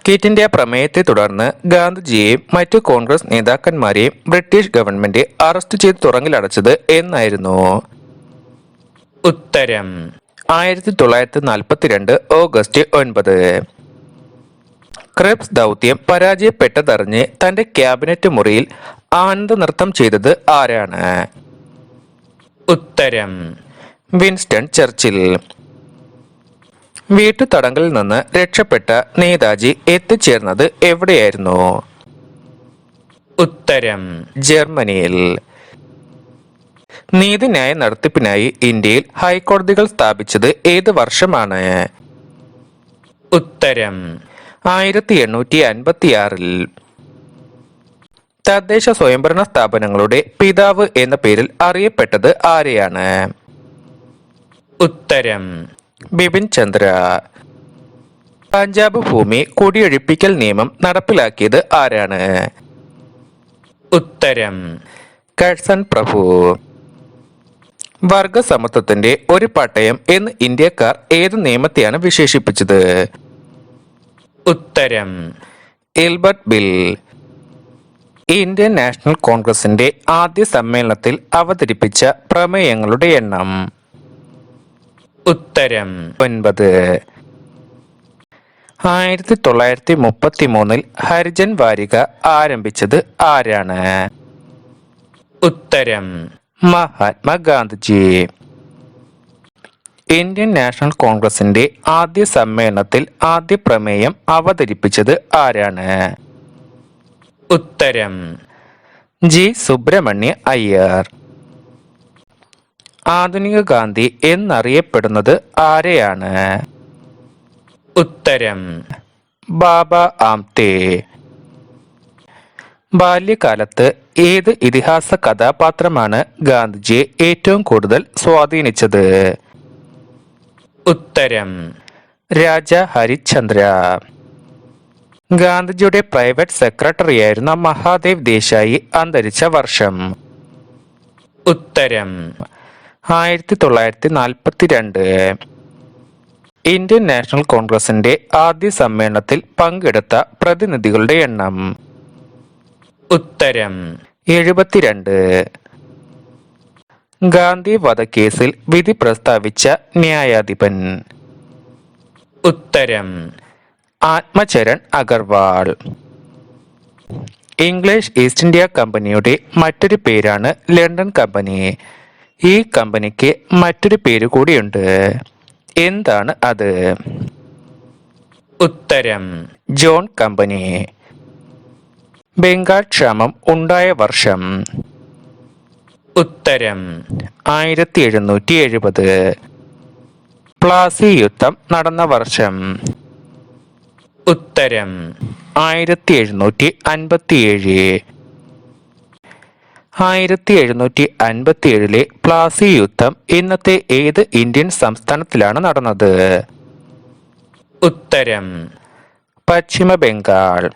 Quit India പ്രമേയത്തെ തുടർന്ന് ഗാന്ധിജിയെയും മറ്റു കോൺഗ്രസ് നേതാക്കന്മാരെയും ബ്രിട്ടീഷ് ഗവൺമെന്റ് അറസ്റ്റ് ചെയ്ത് തുറങ്കിലടച്ചത് എന്നായിരുന്നു? ഉത്തരം 1942 ഓഗസ്റ്റ് 9. ക്രിപ്സ് ദൗത്യം പരാജയപ്പെട്ടതറിഞ്ഞ് തന്റെ ക്യാബിനറ്റ് മുറിയിൽ ആനന്ദ നൃത്തം ചെയ്തത് ആരാണ്? ഉത്തരം വിൻസ്റ്റൺ ചർച്ചിൽ. വീട്ടുതടങ്കലിൽ നിന്ന് രക്ഷപ്പെട്ട നേതാജി എത്തിച്ചേർന്നത് എവിടെയായിരുന്നു? ഉത്തരം ജർമ്മനിയിൽ. നീതിന്യായ നടത്തിപ്പിനായി ഇന്ത്യയിൽ ഹൈക്കോടതികൾ സ്ഥാപിച്ചത് ഏത് വർഷമാണ്? ഉത്തരം 1856. തദ്ദേശ സ്വയംഭരണ സ്ഥാപനങ്ങളുടെ പിതാവ് എന്ന പേരിൽ അറിയപ്പെട്ടത് ആരെയാണ്? ഉത്തരം ബിപിൻ ചന്ദ്ര. പഞ്ചാബ് ഭൂമി കുടിയൊഴിപ്പിക്കൽ നിയമം നടപ്പിലാക്കിയത് ആരാണ്? ഉത്തരം കഴ്സൺ പ്രഭു. വർഗസമത്വത്തിന്റെ ഒരു പട്ടയം എന്ന് ഇന്ത്യക്കാർ ഏത് നിയമത്തെയാണ് വിശേഷിപ്പിച്ചത്? ഉത്തരം എൽബർട്ട് ബിൽ. ഇന്ത്യൻ നാഷണൽ കോൺഗ്രസിന്റെ ആദ്യ സമ്മേളനത്തിൽ അവതരിപ്പിച്ച പ്രമേയങ്ങളുടെ എണ്ണം? ഉത്തരം 9. 1933 ഹരിജൻ വാരിക ആരംഭിച്ചത് ആരാണ്? ഉത്തരം മഹാത്മാഗാന്ധിജി. ഇന്ത്യൻ നാഷണൽ കോൺഗ്രസിന്റെ ആദ്യ സമ്മേളനത്തിൽ ആദ്യ പ്രമേയം അവതരിപ്പിച്ചത് ആരാണ്? ഉത്തരം ജി സുബ്രഹ്മണ്യ അയ്യർ. ആധുനിക ഗാന്ധി എന്നറിയപ്പെടുന്നത് ആരെയാണ്? ഉത്തരം ബാബ ആംതെ. ബാല്യകാലത്ത് ഏത് ഇതിഹാസ കഥാപാത്രമാണ് ഗാന്ധിജിയെ ഏറ്റവും കൂടുതൽ സ്വാധീനിച്ചത്? ഉത്തരം രാജ ഹരിശ്ചന്ദ്ര. ഗാന്ധിജിയുടെ പ്രൈവറ്റ് സെക്രട്ടറിയായിരുന്ന മഹാദേവ് ദേശായി അന്തരിച്ച വർഷം? ഉത്തരം 1942. ഇന്ത്യൻ നാഷണൽ കോൺഗ്രസിന്റെ ആദ്യ സമ്മേളനത്തിൽ പങ്കെടുത്ത പ്രതിനിധികളുടെ എണ്ണം? ഉത്തരം 72. ഗാന്ധി വധക്കേസിൽ വിധി പ്രസ്താവിച്ച ന്യായാധിപൻ? ഉത്തരം ആത്മചരൺ അഗർവാൾ. ഇംഗ്ലീഷ് ഈസ്റ്റ് ഇന്ത്യ കമ്പനിയുടെ മറ്റൊരു പേരാണ് ലണ്ടൻ കമ്പനി. ഈ കമ്പനിക്ക് മറ്റൊരു പേര് കൂടിയുണ്ട്. എന്താണ് അത്? ഉത്തരം ജോൺ കമ്പനി. ബംഗാൾ ക്ഷാമം ഉണ്ടായ വർഷം? ഉത്തരം 1770. പ്ലാസി യുദ്ധം നടന്ന വർഷം? ഉത്തരം 1757. 1757 പ്ലാസി യുദ്ധം ഇന്നത്തെ ഏത് ഇന്ത്യൻ സംസ്ഥാനത്തിലാണ് നടന്നത്? ഉത്തരം പശ്ചിമ ബംഗാൾ.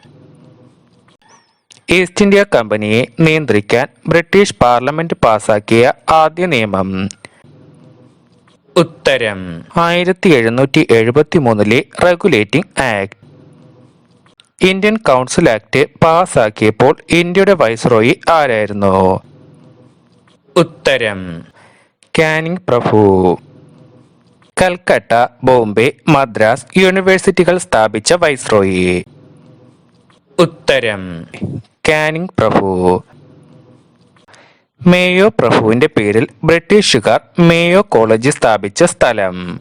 ഈസ്റ്റ് ഇന്ത്യ കമ്പനിയെ നിയന്ത്രിക്കാൻ ബ്രിട്ടീഷ് പാർലമെന്റ് പാസാക്കിയ ആദ്യ നിയമം? ഉത്തരം 1773 regulating act. Indian council act പാസാക്കിയപ്പോൾ ഇന്ത്യയുടെ വൈസ്രോയി ആരായിരുന്നു? ഉത്തരം കാനിങ് പ്രഭു. കൽക്കട്ട, ബോംബെ, മദ്രാസ് യൂണിവേഴ്സിറ്റികൾ സ്ഥാപിച്ച വൈസ്രോയി? ഉത്തരം കാനിങ് പ്രഭു. മേയോ പ്രഭുവിന്റെ പേരിൽ ബ്രിട്ടീഷുകാർ മേയോ കോളേജ് സ്ഥാപിച്ച സ്ഥലം?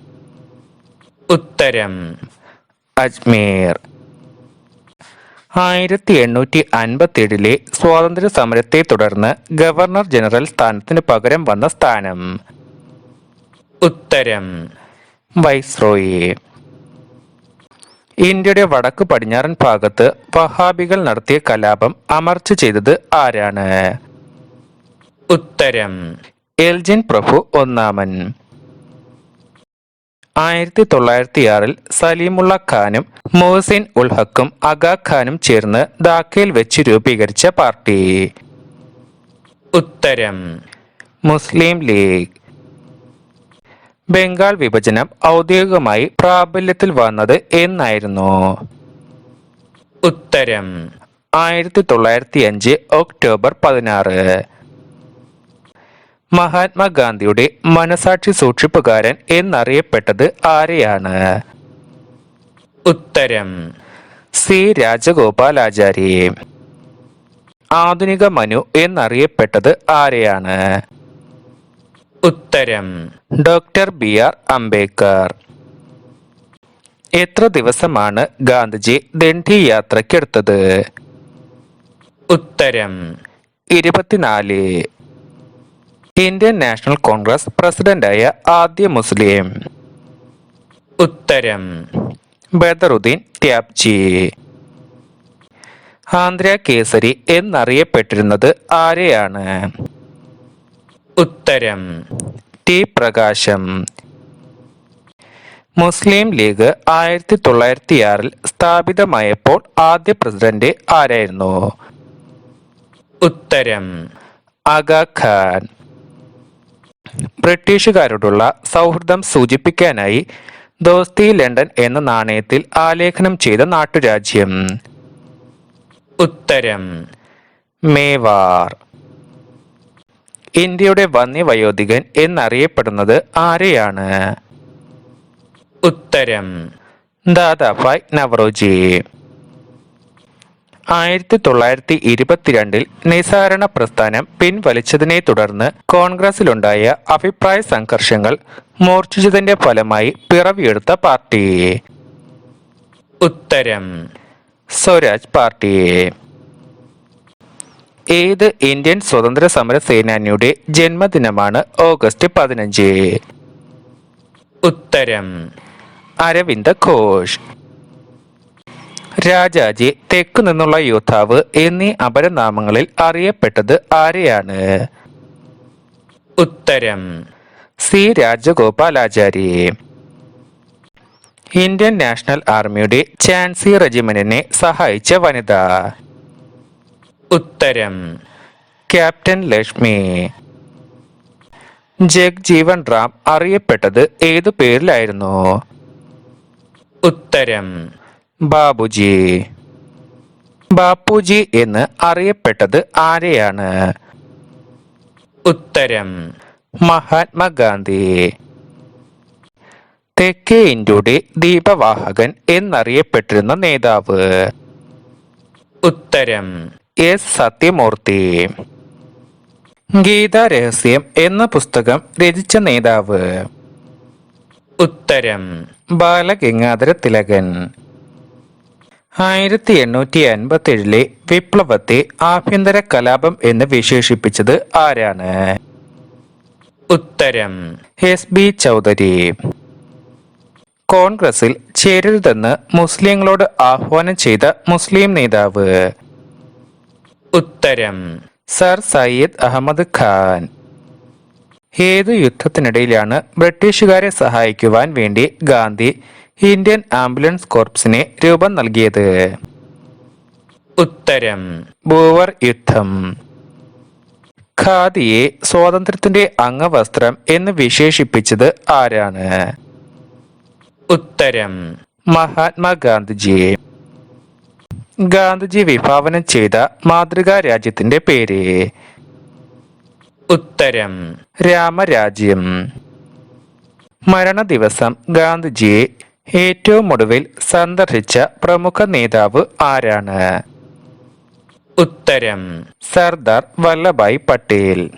ഉത്തരം അജ്മീർ. 1857 സ്വാതന്ത്ര്യ സമരത്തെ തുടർന്ന് ഗവർണർ ജനറൽ സ്ഥാനത്തിന് പകരം വന്ന സ്ഥാനം? ഉത്തരം വൈസ്രോയി. ഇന്ത്യയുടെ വടക്ക് പടിഞ്ഞാറൻ ഭാഗത്ത് വഹാബികൾ നടത്തിയ കലാപം അമർച്ച ചെയ്തത് ആരാണ്? ഉത്തരം എൽജിൻ പ്രഭു ഒന്നാമൻ. 1906 സലീമുള്ള ഖാനും മൊഹ്സിൻ ഉൽ ഹക്കും അഗാ ഖാനും ചേർന്ന് ധാക്കയിൽ വെച്ച് രൂപീകരിച്ച പാർട്ടി? ഉത്തരം മുസ്ലിം ലീഗ്. ബംഗാൾ വിഭജനം ഔദ്യോഗികമായി പ്രാബല്യത്തിൽ വന്നത് എന്നായിരുന്നു? ഉത്തരം 1905 ഒക്ടോബർ 16. മഹാത്മാഗാന്ധിയുടെ മനസാക്ഷി സൂക്ഷിപ്പുകാരൻ എന്നറിയപ്പെട്ടത് ആരെയാണ്? ഉത്തരം സി രാജഗോപാലാചാരി. ആധുനിക മനു എന്നറിയപ്പെട്ടത് ആരെയാണ്? ഉത്തരം ഡോക്ടർ BR അംബേദ്കർ. എത്ര ദിവസമാണ് ഗാന്ധിജി ദണ്ഡി യാത്രയ്ക്കെടുത്തത്? ഉത്തരം 24. ഇന്ത്യൻ നാഷണൽ കോൺഗ്രസ് പ്രസിഡന്റായ ആദ്യ മുസ്ലിം? ഉത്തരം ബദറുദ്ദീൻ ട്യാബ്ജി. ആന്ധ്ര കേസരി എന്നറിയപ്പെട്ടിരുന്നത് ആരെയാണ്? ഉത്തരം ടി പ്രകാശം. മുസ്ലിം ലീഗ് 1906 സ്ഥാപിതമായപ്പോൾ ആദ്യ പ്രസിഡന്റ് ആരായിരുന്നു? ഉത്തരം ആഗാ ഖാൻ. ബ്രിട്ടീഷുകാരോടുള്ള സൗഹൃദം സൂചിപ്പിക്കാനായി ദോസ്തി ലണ്ടൻ എന്ന നാണയത്തിൽ ആലേഖനം ചെയ്ത നാട്ടുരാജ്യം? ഉത്തരം മേവാർ. ഇന്ത്യയുടെ വന്യവയോധികൻ എന്നറിയപ്പെടുന്നത് ആരെയാണ്? ഉത്തരം ദാദാഭായ് നവറോജി. 1922 നിസ്സഹകരണ പ്രസ്ഥാനം പിൻവലിച്ചതിനെ തുടർന്ന് കോൺഗ്രസിലുണ്ടായ അഭിപ്രായ സംഘർഷങ്ങൾ മൂർച്ഛിച്ചതിന്റെ ഫലമായി പിറവിയെടുത്ത പാർട്ടി? ഉത്തരം സ്വരാജ് പാർട്ടി. ഏത് ഇന്ത്യൻ സ്വതന്ത്ര സമര സേനാനിയുടെ ജന്മദിനമാണ് ഓഗസ്റ്റ് 15? ഉത്തരം അരവിന്ദ ഘോഷ്. രാജാജി, തെക്കു നിന്നുള്ള യോദ്ധാവ് എന്നീ അപരനാമങ്ങളിൽ അറിയപ്പെട്ടത് ആരെയാണ്? ഉത്തരം സി രാജഗോപാലാചാരി. ഇന്ത്യൻ നാഷണൽ ആർമിയുടെ ഝാൻസി റെജിമെന്റിനെ സഹായിച്ച വനിത? ഉത്തരം ക്യാപ്റ്റൻ ലക്ഷ്മി. ജഗ്ജീവൻ റാം അറിയപ്പെട്ടത് ഏതു പേരിലായിരുന്നു? ഉത്തരം ബാബുജി. ബാപ്പുജി എന്ന് അറിയപ്പെട്ടത് ആരെയാണ്? ഉത്തരം മഹാത്മാഗാന്ധി. തെക്കേ ഇന്ത്യയുടെ ദീപവാഹകൻ എന്നറിയപ്പെട്ടിരുന്ന നേതാവ്? ഉത്തരം എസ് സത്യമൂർത്തി. ഗീതാ രഹസ്യം എന്ന പുസ്തകം രചിച്ച നേതാവ്? ഉത്തരം ബാലഗംഗാധര തിലകൻ. 1857 വിപ്ലവത്തെ ആഭ്യന്തര കലാപം എന്ന് വിശേഷിപ്പിച്ചത് ആരാണ്? ഉത്തരം SB ചൗധരി. കോൺഗ്രസിൽ ചേരരുതെന്ന് മുസ്ലിങ്ങളോട് ആഹ്വാനം ചെയ്ത മുസ്ലിം നേതാവ്? ഉത്തരം സർ സയ്യിദ് അഹമ്മദ് ഖാൻ. ഏതു യുദ്ധത്തിനിടയിലാണ് ബ്രിട്ടീഷുകാരെ സഹായിക്കുവാൻ വേണ്ടി ഗാന്ധി ഇന്ത്യൻ ആംബുലൻസ് കോർപ്സിന് രൂപം നൽകിയത്? ഉത്തരം ബൂവർ യുദ്ധം. ഖാദിയെ സ്വാതന്ത്ര്യത്തിന്റെ അംഗവസ്ത്രം എന്ന് വിശേഷിപ്പിച്ചത് ആരാണ്? ഉത്തരം മഹാത്മാഗാന്ധിജി. ഗാന്ധിജി വിഭാവനം ചെയ്ത മാതൃകാ രാജ്യത്തിന്റെ പേര്? ഉത്തരം രാമരാജ്യം. മരണദിവസം ഗാന്ധിജിയെ ഏറ്റവും ഒടുവിൽ സന്ദർശിച്ച പ്രമുഖ നേതാവ് ആരാണ്? ഉത്തരം Sardar Vallabhbhai Patel.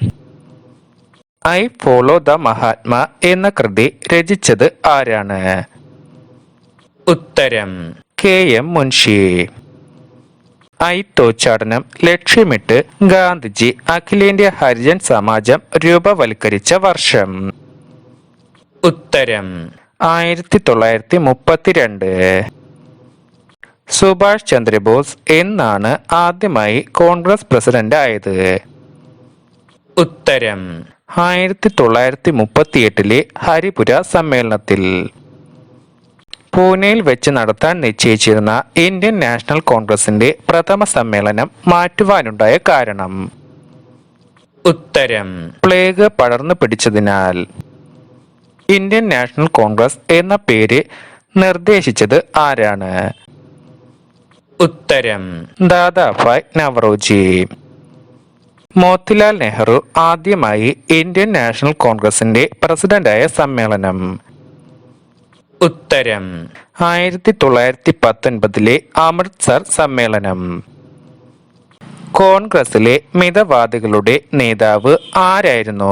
I follow the Mahatma എന്ന കൃതി രചിച്ചത് ആരാണ്? ഉത്തരം KM മുൻഷി. തോച്ചാടനം ലക്ഷ്യമിട്ട് ഗാന്ധിജി അഖിലേന്ത്യാ ഹരിജൻ സമാജം രൂപവൽക്കരിച്ച വർഷം? ഉത്തരം 1932. സുഭാഷ് ചന്ദ്രബോസ് എന്നാണ് ആദ്യമായി കോൺഗ്രസ് പ്രസിഡന്റ് ആയത്? ഉത്തരം 1938 ഹരിപുര സമ്മേളനത്തിൽ. പൂനെയിൽ വെച്ച് നടത്താൻ നിശ്ചയിച്ചിരുന്ന ഇന്ത്യൻ നാഷണൽ കോൺഗ്രസിന്റെ പ്രഥമ സമ്മേളനം മാറ്റുവാനുണ്ടായ കാരണം? ഉത്തരം പ്ലേഗ് പടർന്നു പിടിച്ചതിനാൽ. ഇന്ത്യൻ നാഷണൽ കോൺഗ്രസ് എന്ന പേര് നിർദ്ദേശിച്ചത് ആരാണ്? ഉത്തരം ദാദാഭായ് നവറോജി. മോത്തിലാൽ നെഹ്റു ആദ്യമായി ഇന്ത്യൻ നാഷണൽ കോൺഗ്രസിന്റെ പ്രസിഡന്റായ സമ്മേളനം. ഉത്തരം 1919 അമൃത്സർ സമ്മേളനം. കോൺഗ്രസിലെ മിതവാദികളുടെ നേതാവ് ആരായിരുന്നു?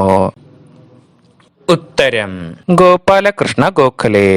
ഉത്തരം ഗോപാലകൃഷ്ണ ഗോഖലെ.